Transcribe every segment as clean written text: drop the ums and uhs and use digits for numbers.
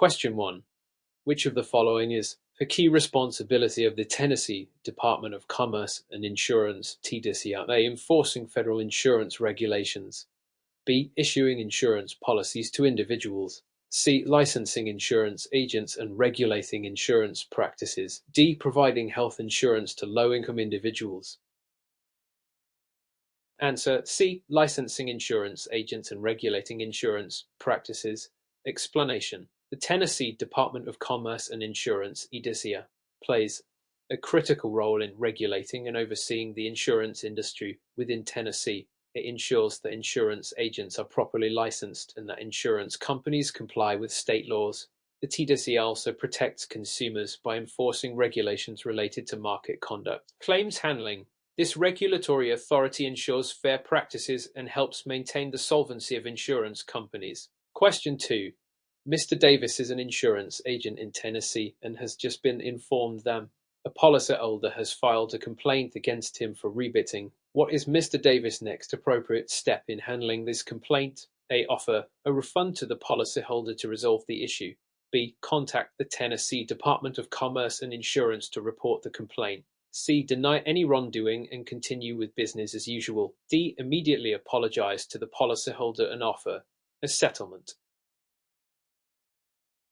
Question 1. Which of the following is a key responsibility of the Tennessee Department of Commerce and Insurance (TDCI)? A. Enforcing federal insurance regulations. B. Issuing insurance policies to individuals. C. Licensing insurance agents and regulating insurance practices. D. Providing health insurance to low-income individuals. Answer C. Licensing insurance agents and regulating insurance practices. Explanation. The Tennessee Department of Commerce and Insurance (TDCI) plays a critical role in regulating and overseeing the insurance industry within Tennessee. It ensures that insurance agents are properly licensed and that insurance companies comply with state laws. The TDCI also protects consumers by enforcing regulations related to market conduct. Claims handling. This regulatory authority ensures fair practices and helps maintain the solvency of insurance companies. Question 2. Mr. Davis is an insurance agent in Tennessee and has just been informed that a policyholder has filed a complaint against him for rebidding. What is Mr. Davis' next appropriate step in handling this complaint? A. Offer a refund to the policyholder to resolve the issue. B. Contact the Tennessee Department of Commerce and Insurance to report the complaint. C. Deny any wrongdoing and continue with business as usual. D. Immediately apologize to the policyholder and offer a settlement.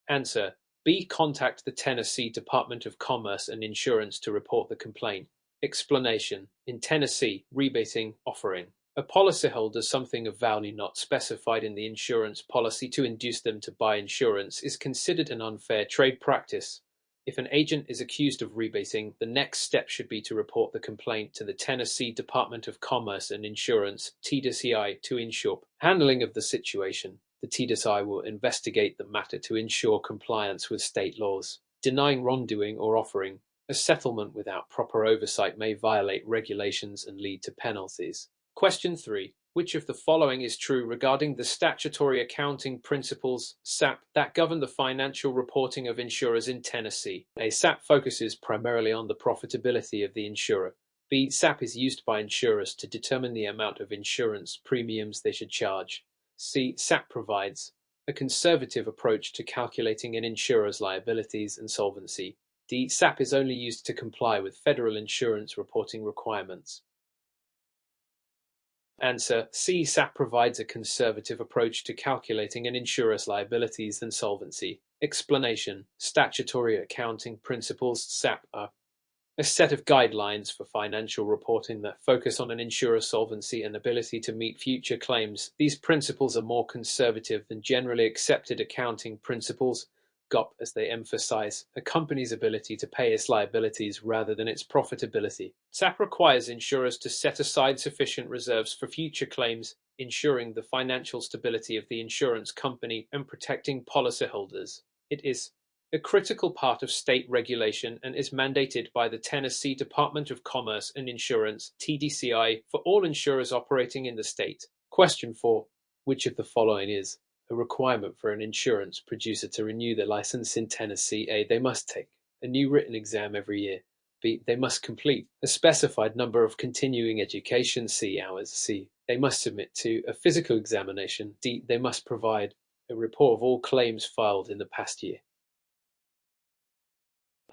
Answer. B. Contact the Tennessee Department of Commerce and Insurance to report the complaint. Explanation. In Tennessee, rebating, offering a policyholder something of value not specified in the insurance policy to induce them to buy insurance is considered an unfair trade practice. If an agent is accused of rebating, the next step should be to report the complaint to the Tennessee Department of Commerce and Insurance (TDCI) to ensure handling of the situation. The TDCI will investigate the matter to ensure compliance with state laws. Denying wrongdoing or offering a settlement without proper oversight may violate regulations and lead to penalties. Question 3. Which of the following is true regarding the statutory accounting principles (SAP) that govern the financial reporting of insurers in Tennessee? A. SAP focuses primarily on the profitability of the insurer. B. SAP is used by insurers to determine the amount of insurance premiums they should charge. C. SAP provides a conservative approach to calculating an insurer's liabilities and solvency. D. SAP is only used to comply with federal insurance reporting requirements. Answer. C. SAP provides a conservative approach to calculating an insurer's liabilities and solvency. Explanation. Statutory accounting principles (SAP) are a set of guidelines for financial reporting that focus on an insurer's solvency and ability to meet future claims. These principles are more conservative than generally accepted accounting principles (GAAP), as they emphasize a company's ability to pay its liabilities rather than its profitability. SAP requires insurers to set aside sufficient reserves for future claims, ensuring the financial stability of the insurance company and protecting policyholders. It is a critical part of state regulation and is mandated by the Tennessee Department of Commerce and Insurance (TDCI) for all insurers operating in the state. Question 4. Which of the following is a requirement for an insurance producer to renew their license in Tennessee? A. They must take a new written exam every year. B. They must complete a specified number of continuing education hours. C. They must submit to a physical examination. D. They must provide a report of all claims filed in the past year.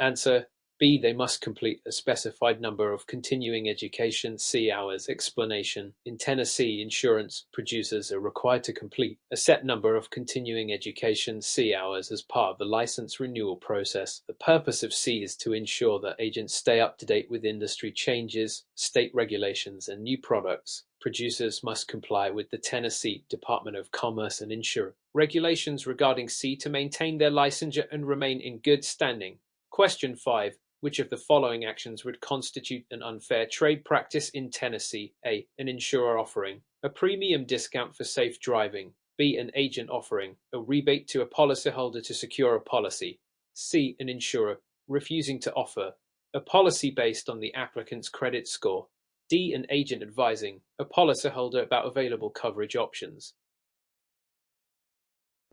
Answer. B. They must complete a specified number of continuing education hours. Explanation. In Tennessee, insurance producers are required to complete a set number of continuing education hours as part of the license renewal process. The purpose of C is to ensure that agents stay up to date with industry changes, state regulations, and new products. Producers must comply with the Tennessee Department of Commerce and Insurance regulations regarding C to maintain their licensure and remain in good standing. Question 5. Which of the following actions would constitute an unfair trade practice in Tennessee? A. An insurer offering a premium discount for safe driving. B. An agent offering a rebate to a policyholder to secure a policy. C. An insurer refusing to offer a policy based on the applicant's credit score. D. An agent advising a policyholder about available coverage options.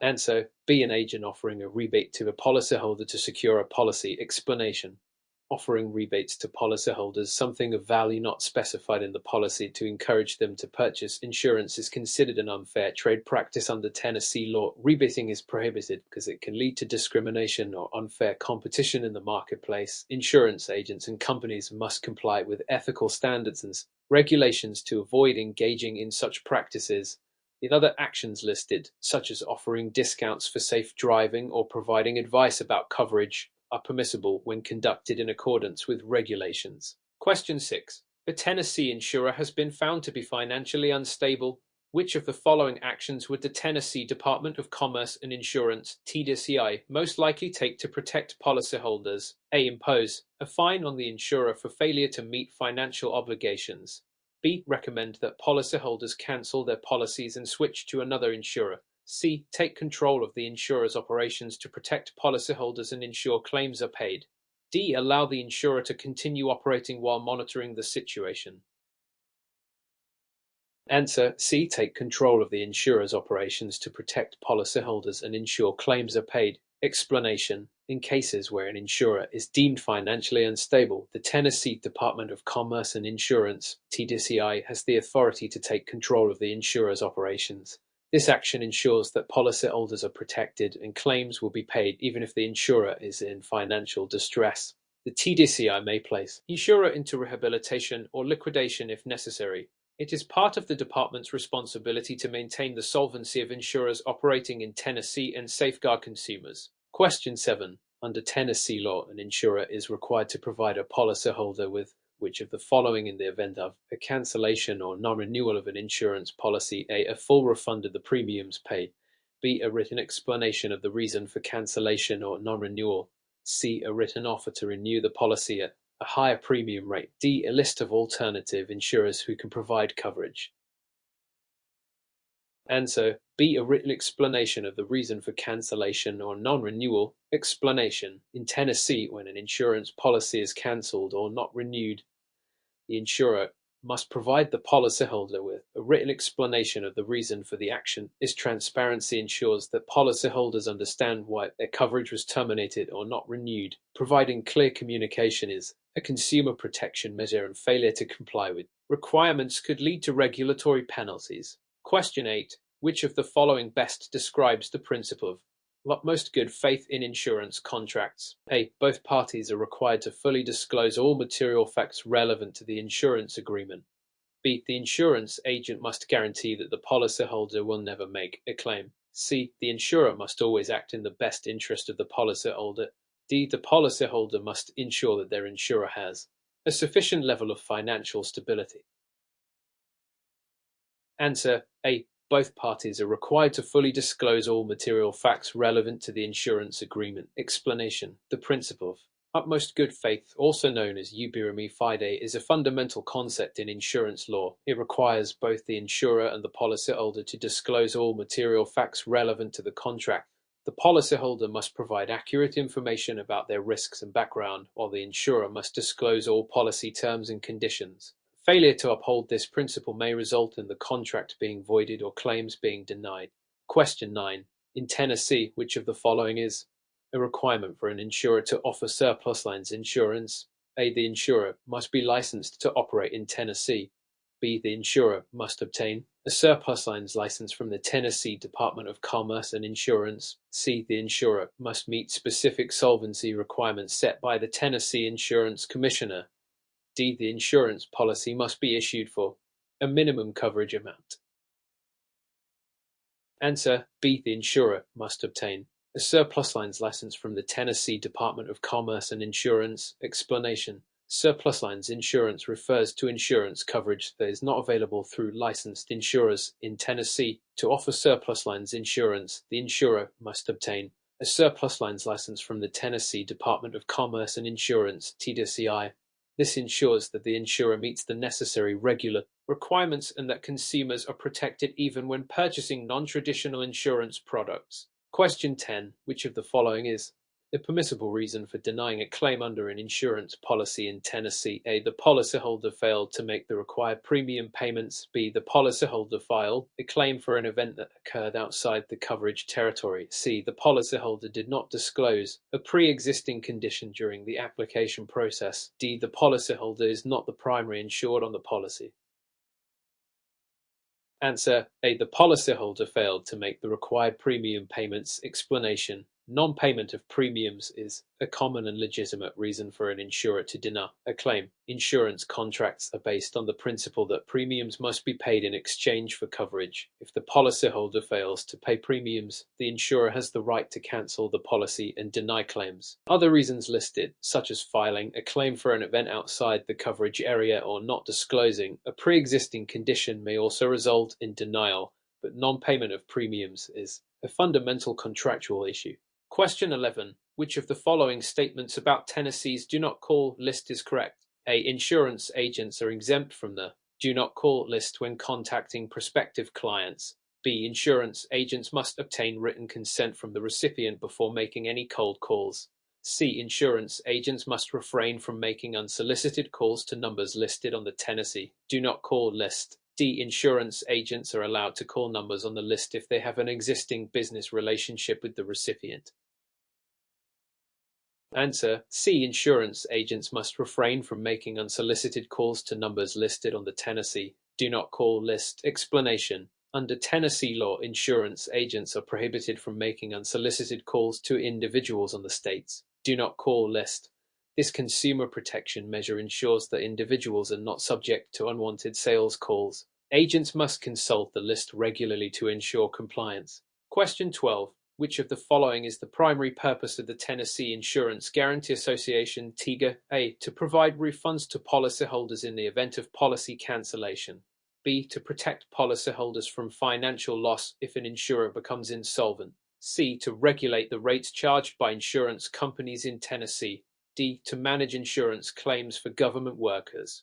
Answer. B. An agent offering a rebate to a policyholder to secure a policy. Explanation. offering rebates to policyholders, something of value not specified in the policy, to encourage them to purchase insurance is considered an unfair trade practice under Tennessee law. Rebating is prohibited because it can lead to discrimination or unfair competition in the marketplace. Insurance agents and companies must comply with ethical standards and regulations to avoid engaging in such practices. The other actions listed, such as offering discounts for safe driving or providing advice about coverage, are permissible when conducted in accordance with regulations. Question 6. The Tennessee insurer has been found to be financially unstable. Which of the following actions would the Tennessee Department of Commerce and Insurance, TDCI, most likely take to protect policyholders? A. Impose a fine on the insurer for failure to meet financial obligations. B. Recommend that policyholders cancel their policies and switch to another insurer. C. Take control of the insurer's operations to protect policyholders and ensure claims are paid. D. Allow the insurer to continue operating while monitoring the situation. Answer C. Take control of the insurer's operations to protect policyholders and ensure claims are paid. Explanation. In cases where an insurer is deemed financially unstable, the Tennessee Department of Commerce and Insurance, TDCI, has the authority to take control of the insurer's operations. This action ensures that policyholders are protected and claims will be paid even if the insurer is in financial distress. The TDCI may place the insurer into rehabilitation or liquidation if necessary. It is part of the department's responsibility to maintain the solvency of insurers operating in Tennessee and safeguard consumers. Question 7. Under Tennessee law, an insurer is required to provide a policyholder with which of the following in the event of a cancellation or non-renewal of an insurance policy? A. A full refund of the premiums paid. B. A written explanation of the reason for cancellation or non-renewal. C. A written offer to renew the policy at a higher premium rate. D. A list of alternative insurers who can provide coverage. Answer B. A written explanation of the reason for cancellation or non-renewal. Explanation. In Tennessee, when an insurance policy is cancelled or not renewed, the insurer must provide the policyholder with a written explanation of the reason for the action. This transparency ensures that policyholders understand why their coverage was terminated or not renewed. Providing clear communication is a consumer protection measure, and failure to comply with requirements could lead to regulatory penalties. Question 8. Which of the following best describes the principle of utmost good faith in insurance contracts? A. Both parties are required to fully disclose all material facts relevant to the insurance agreement. B. The insurance agent must guarantee that the policyholder will never make a claim. C. The insurer must always act in the best interest of the policyholder. D. The policyholder must ensure that their insurer has a sufficient level of financial stability. Answer A. Both parties are required to fully disclose all material facts relevant to the insurance agreement. Explanation. The principle of utmost good faith, also known as ubi remi fide, is a fundamental concept in insurance law. It requires both the insurer and the policyholder to disclose all material facts relevant to the contract. The policyholder must provide accurate information about their risks and background, while the insurer must disclose all policy terms and conditions. Failure to uphold this principle may result in the contract being voided or claims being denied. Question 9. In Tennessee, which of the following is a requirement for an insurer to offer surplus lines insurance? A. The insurer must be licensed to operate in Tennessee. B. The insurer must obtain a surplus lines license from the Tennessee Department of Commerce and Insurance. C. The insurer must meet specific solvency requirements set by the Tennessee Insurance Commissioner. D. The insurance policy must be issued for a minimum coverage amount. Answer B. The insurer must obtain a surplus lines license from the Tennessee Department of Commerce and Insurance. Explanation. Surplus lines insurance refers to insurance coverage that is not available through licensed insurers in Tennessee. To offer surplus lines insurance, the insurer must obtain a surplus lines license from the Tennessee Department of Commerce and Insurance, TDCI. This ensures that the insurer meets the necessary regular requirements and that consumers are protected even when purchasing non-traditional insurance products. Question 10. Which of the following is The permissible reason for denying a claim under an insurance policy in Tennessee: A. The policyholder failed to make the required premium payments. B. The policyholder filed a claim for an event that occurred outside the coverage territory. C. The policyholder did not disclose a pre-existing condition during the application process. D. The policyholder is not the primary insured on the policy. Answer: A. The policyholder failed to make the required premium payments. Explanation: non-payment of premiums is a common and legitimate reason for an insurer to deny a claim. Insurance contracts are based on the principle that premiums must be paid in exchange for coverage. If the policyholder fails to pay premiums, the insurer has the right to cancel the policy and deny claims. Other reasons listed, such as filing a claim for an event outside the coverage area or not disclosing a pre-existing condition, may also result in denial, but non-payment of premiums is a fundamental contractual issue. Question 11. Which of the following statements about Tennessee's do not call list is correct? A. Insurance agents are exempt from the do not call list when contacting prospective clients. B. Insurance agents must obtain written consent from the recipient before making any cold calls. C. Insurance agents must refrain from making unsolicited calls to numbers listed on the Tennessee do not call list. D. Insurance agents are allowed to call numbers on the list if they have an existing business relationship with the recipient. Answer: C. Insurance agents must refrain from making unsolicited calls to numbers listed on the Tennessee do not call list. Explanation: under Tennessee law, insurance agents are prohibited from making unsolicited calls to individuals on the state's do not call list. This consumer protection measure ensures that individuals are not subject to unwanted sales calls. Agents must consult the list regularly to ensure compliance. Question 12. Which of the following is the primary purpose of the Tennessee Insurance Guarantee Association, TIGA? A. To provide refunds to policyholders in the event of policy cancellation. B. To protect policyholders from financial loss if an insurer becomes insolvent. C. To regulate the rates charged by insurance companies in Tennessee. D. To manage insurance claims for government workers.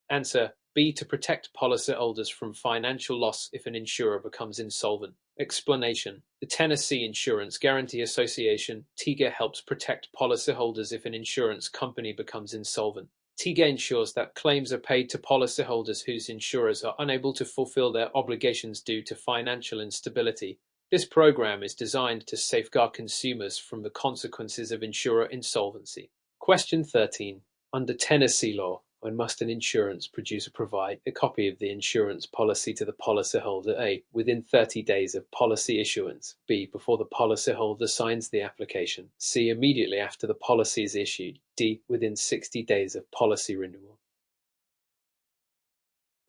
Answer: B. To protect policyholders from financial loss if an insurer becomes insolvent. Explanation: the Tennessee Insurance Guarantee Association, TIGA, helps protect policyholders if an insurance company becomes insolvent. TIGA ensures that claims are paid to policyholders whose insurers are unable to fulfill their obligations due to financial instability. This program is designed to safeguard consumers from the consequences of insurer insolvency. Question 13. Under Tennessee law, when must an insurance producer provide a copy of the insurance policy to the policyholder? A. Within 30 days of policy issuance. B. Before the policyholder signs the application. C. Immediately after the policy is issued. D. Within 60 days of policy renewal.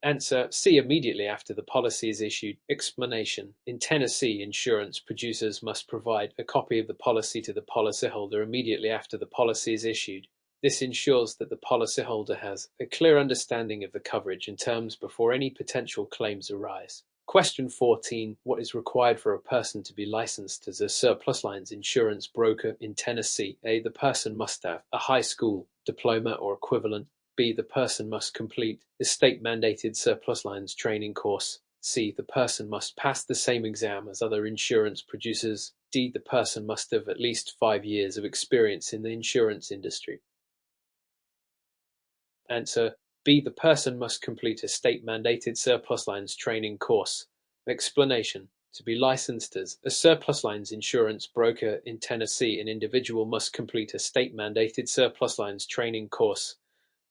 Answer: C. Immediately after the policy is issued. Explanation: in Tennessee, insurance producers must provide a copy of the policy to the policyholder immediately after the policy is issued. This ensures that the policyholder has a clear understanding of the coverage and terms before any potential claims arise. Question 14. What is required for a person to be licensed as a surplus lines insurance broker in Tennessee? A. The person must have a high school diploma or equivalent. B. The person must complete the state-mandated surplus lines training course. C. The person must pass the same exam as other insurance producers. D. The person must have at least 5 years of experience in the insurance industry. Answer: B. The person must complete a state-mandated surplus lines training course. Explanation: to be licensed as a surplus lines insurance broker in Tennessee, an individual must complete a state-mandated surplus lines training course.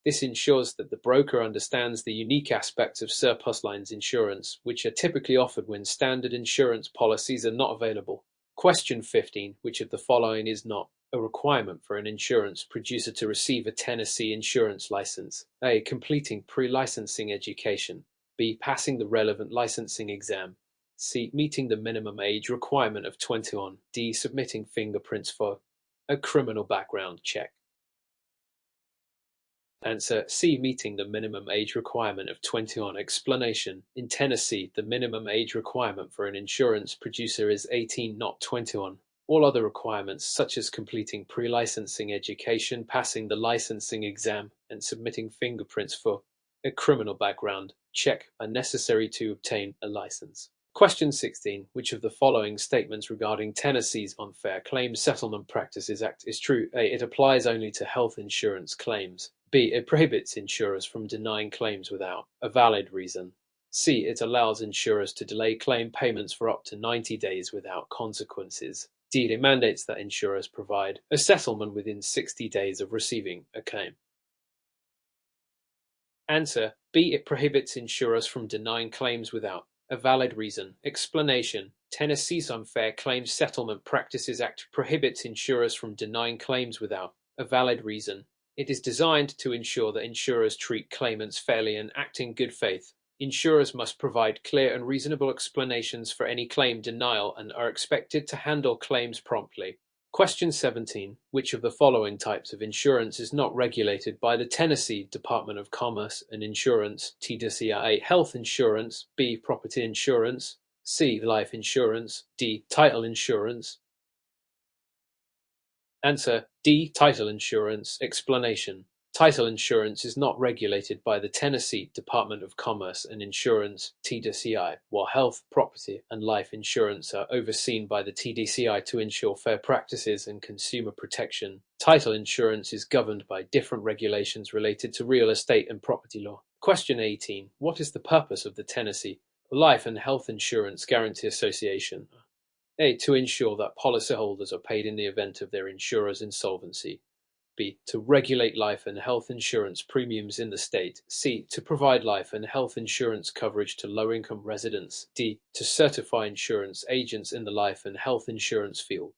This ensures that the broker understands the unique aspects of surplus lines insurance, which are typically offered when standard insurance policies are not available. Question 15. Which of the following is not a requirement for an insurance producer to receive a Tennessee insurance license? A. Completing pre-licensing education. B. Passing the relevant licensing exam. C. Meeting the minimum age requirement of 21. D. Submitting fingerprints for a criminal background check. Answer: C. Meeting the minimum age requirement of 21. Explanation: in Tennessee, the minimum age requirement for an insurance producer is 18, not 21. All other requirements, such as completing pre-licensing education, passing the licensing exam, and submitting fingerprints for a criminal background check, are necessary to obtain a license. Question 16. Which of the following statements regarding Tennessee's Unfair Claims Settlement Practices Act is true? A. It applies only to health insurance claims. B. It prohibits insurers from denying claims without a valid reason. C. It allows insurers to delay claim payments for up to 90 days without consequences. D. It mandates that insurers provide a settlement within 60 days of receiving a claim. Answer: B. It prohibits insurers from denying claims without a valid reason. Explanation: Tennessee's Unfair Claims Settlement Practices Act prohibits insurers from denying claims without a valid reason. It is designed to ensure that insurers treat claimants fairly and act in good faith. Insurers must provide clear and reasonable explanations for any claim denial and are expected to handle claims promptly. Question 17. Which of the following types of insurance is not regulated by the Tennessee Department of Commerce and Insurance, TDCI? A. Health insurance. B. Property insurance. C. Life insurance. D. Title insurance. Answer: D. Title insurance. Explanation: Title insurance is not regulated by the Tennessee Department of Commerce and Insurance, TDCI, while health, property, and life insurance are overseen by the TDCI to ensure fair practices and consumer protection. Title insurance is governed by different regulations related to real estate and property law. Question 18. What is the purpose of the Tennessee Life and Health Insurance Guarantee Association? A. To ensure that policyholders are paid in the event of their insurer's insolvency. B. To regulate life and health insurance premiums in the state. C. To provide life and health insurance coverage to low-income residents. D. To certify insurance agents in the life and health insurance field.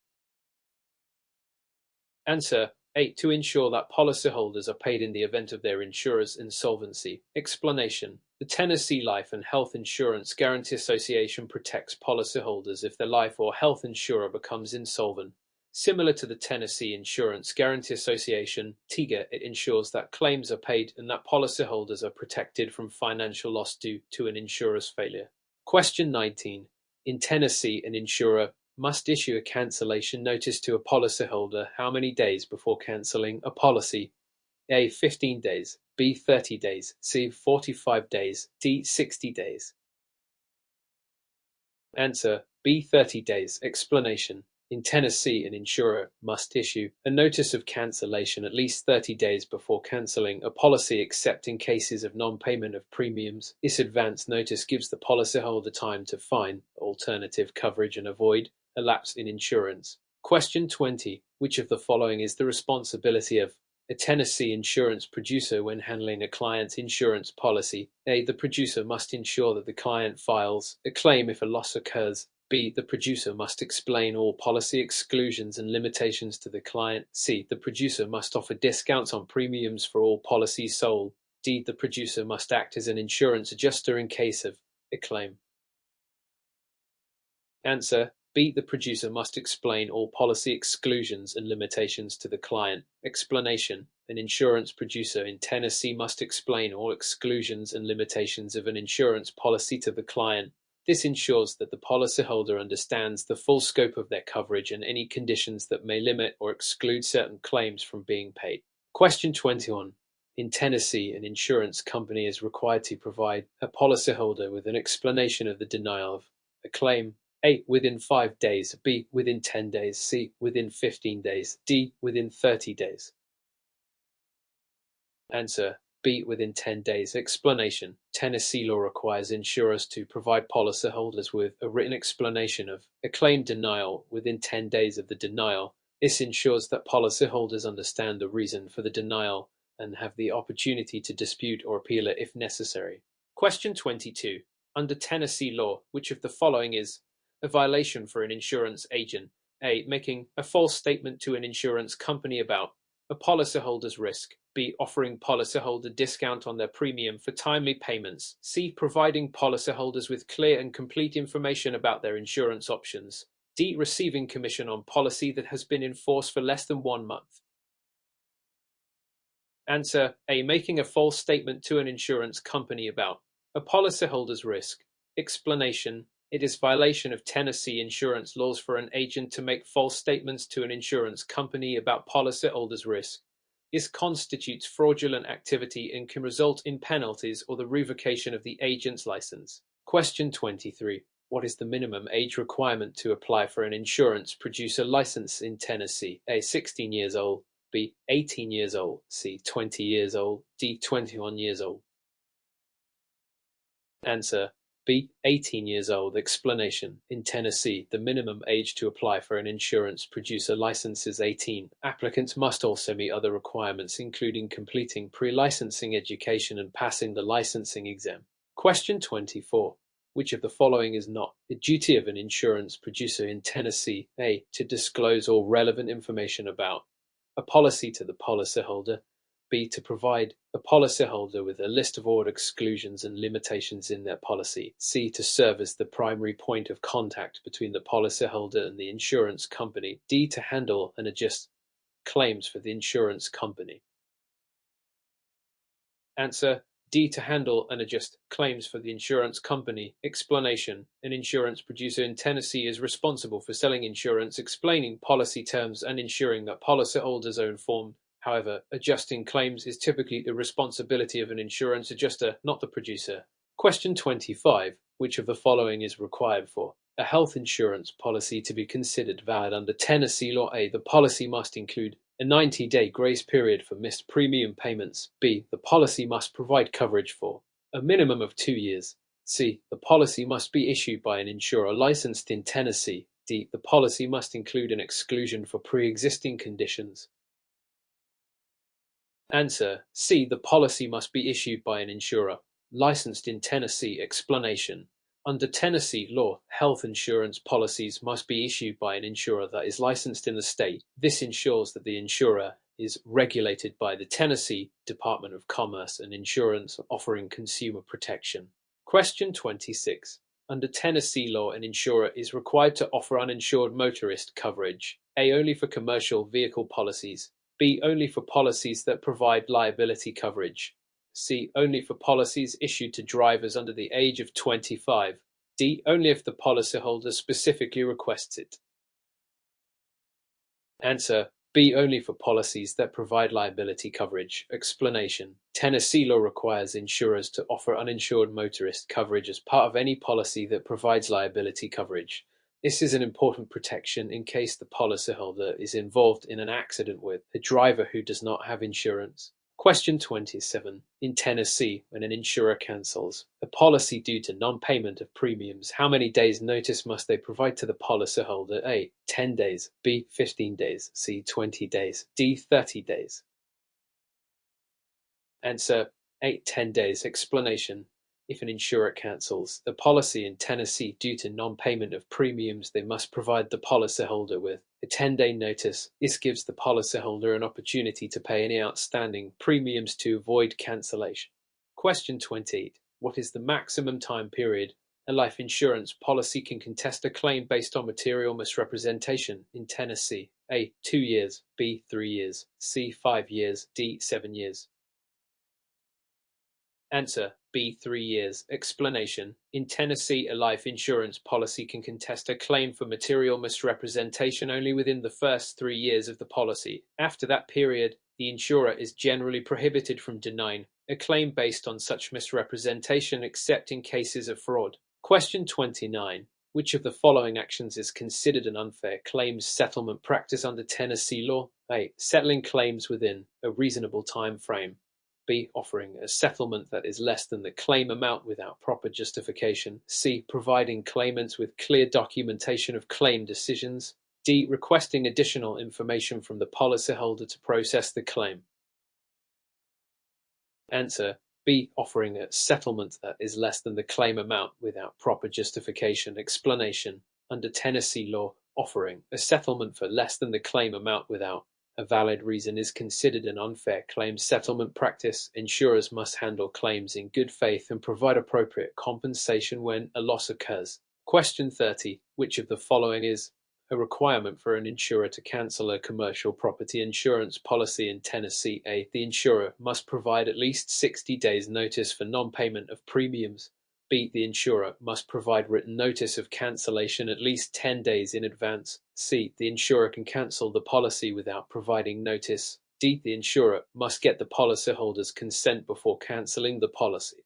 Answer: A. To ensure that policyholders are paid in the event of their insurer's insolvency. Explanation: The Tennessee Life and Health Insurance Guarantee Association protects policyholders if their life or health insurer becomes insolvent. Similar to the Tennessee Insurance Guarantee Association, TIGA, it ensures that claims are paid and that policyholders are protected from financial loss due to an insurer's failure. Question 19. In Tennessee, an insurer must issue a cancellation notice to a policyholder how many days before cancelling a policy? A. 15 days. B. 30 days. C. 45 days. D. 60 days. Answer: B. 30 days. Explanation: In Tennessee, an insurer must issue a notice of cancellation at least 30 days before cancelling a policy except in cases of non-payment of premiums. This advance notice gives the policyholder time to find alternative coverage and avoid a lapse in insurance. Question 20. Which of the following is the responsibility of a Tennessee insurance producer when handling a client's insurance policy? A. The producer must ensure that the client files a claim if a loss occurs. B. The producer must explain all policy exclusions and limitations to the client. C. The producer must offer discounts on premiums for all policies sold. D. The producer must act as an insurance adjuster in case of a claim. Answer: B. The producer must explain all policy exclusions and limitations to the client. Explanation: An insurance producer in Tennessee must explain all exclusions and limitations of an insurance policy to the client. This ensures that the policyholder understands the full scope of their coverage and any conditions that may limit or exclude certain claims from being paid. Question 21. In Tennessee, an insurance company is required to provide a policyholder with an explanation of the denial of a claim. A. Within 5 days. B. Within 10 days. C. Within 15 days. D. Within 30 days. Answer: B. Within 10 days. Explanation: Tennessee law requires insurers to provide policyholders with a written explanation of a claim denial within 10 days of the denial. This ensures that policyholders understand the reason for the denial and have the opportunity to dispute or appeal it if necessary. Question 22. Under Tennessee law, which of the following is a violation for an insurance agent? A. Making a false statement to an insurance company about a policyholder's risk. B. Offering policyholder discount on their premium for timely payments. C. Providing policyholders with clear and complete information about their insurance options. D. Receiving commission on policy that has been in force for less than 1 month. Answer: A. Making a false statement to an insurance company about a policyholder's risk. Explanation: It is violation of Tennessee insurance laws for an agent to make false statements to an insurance company about policyholders' risk. This constitutes fraudulent activity and can result in penalties or the revocation of the agent's license. Question 23. What is the minimum age requirement to apply for an insurance producer license in Tennessee? A. 16 years old. B. 18 years old. C. 20 years old. D. 21 years old. Answer: B. 18 years old. Explanation: in Tennessee, the minimum age to apply for an insurance producer license is 18. Applicants must also meet other requirements, including completing pre-licensing education and passing the licensing exam. Question 24. Which of the following is not the duty of an insurance producer in Tennessee? A. To disclose all relevant information about a policy to the policyholder. B. To provide a policyholder with a list of all exclusions and limitations in their policy. C. To serve as the primary point of contact between the policyholder and the insurance company. D. To handle and adjust claims for the insurance company. Answer: D. To handle and adjust claims for the insurance company. Explanation: an insurance producer in Tennessee is responsible for selling insurance, explaining policy terms, and ensuring that policyholders are informed. However, adjusting claims is typically the responsibility of an insurance adjuster, not the producer. Question 25. Which of the following is required for a health insurance policy to be considered valid under Tennessee law? A. The policy must include a 90-day grace period for missed premium payments. B. The policy must provide coverage for a minimum of 2 years. C. The policy must be issued by an insurer licensed in Tennessee. D. The policy must include an exclusion for pre-existing conditions. Answer: C. The policy must be issued by an insurer licensed in Tennessee. Explanation: under Tennessee law, health insurance policies must be issued by an insurer that is licensed in the state. This ensures that the insurer is regulated by the Tennessee Department of Commerce and Insurance, offering consumer protection. Question 26. Under Tennessee law, an insurer is required to offer uninsured motorist coverage. A. Only for commercial vehicle policies. B. Only for policies that provide liability coverage. C. Only for policies issued to drivers under the age of 25. D. Only if the policyholder specifically requests it. Answer: B. Only for policies that provide liability coverage. Explanation: Tennessee law requires insurers to offer uninsured motorist coverage as part of any policy that provides liability coverage. This is an important protection in case the policyholder is involved in an accident with a driver who does not have insurance. Question 27. In Tennessee, when an insurer cancels a policy due to non-payment of premiums, how many days' notice must they provide to the policyholder? A. 10 days. B. 15 days. C. 20 days. D. 30 days. Answer: 10 days. Explanation: if an insurer cancels a policy in Tennessee due to non-payment of premiums, they must provide the policyholder with a 10-day notice. This gives the policyholder an opportunity to pay any outstanding premiums to avoid cancellation. Question 28. What is the maximum time period a life insurance policy can contest a claim based on material misrepresentation in Tennessee? A. 2 years. B. 3 years. C. 5 years. D. 7 years. Answer: B. 3 years. Explanation: in Tennessee, a life insurance policy can contest a claim for material misrepresentation only within the first 3 years of the policy. After that period, the insurer is generally prohibited from denying a claim based on such misrepresentation except in cases of fraud. Question 29. Which of the following actions is considered an unfair claims settlement practice under Tennessee law? A. Settling claims within a reasonable time frame. B. Offering a settlement that is less than the claim amount without proper justification. C. Providing claimants with clear documentation of claim decisions. D. Requesting additional information from the policyholder to process the claim. Answer: B. Offering a settlement that is less than the claim amount without proper justification. Explanation: under Tennessee law, offering a settlement for less than the claim amount without a valid reason is considered an unfair claims settlement practice. Insurers must handle claims in good faith and provide appropriate compensation when a loss occurs. Question 30. Which of the following is a requirement for an insurer to cancel a commercial property insurance policy in Tennessee? A. The insurer must provide at least 60 days notice for non-payment of premiums. B. The insurer must provide written notice of cancellation at least 10 days in advance. C. The insurer can cancel the policy without providing notice. D. The insurer must get the policyholder's consent before cancelling the policy.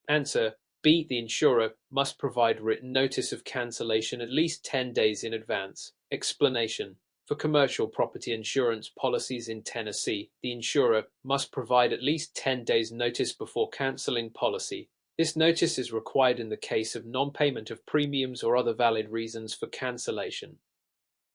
Answer: B. The insurer must provide written notice of cancellation at least 10 days in advance. Explanation: for commercial property insurance policies in Tennessee, the insurer must provide at least 10 days notice before canceling policy. This notice is required in the case of non-payment of premiums or other valid reasons for cancellation.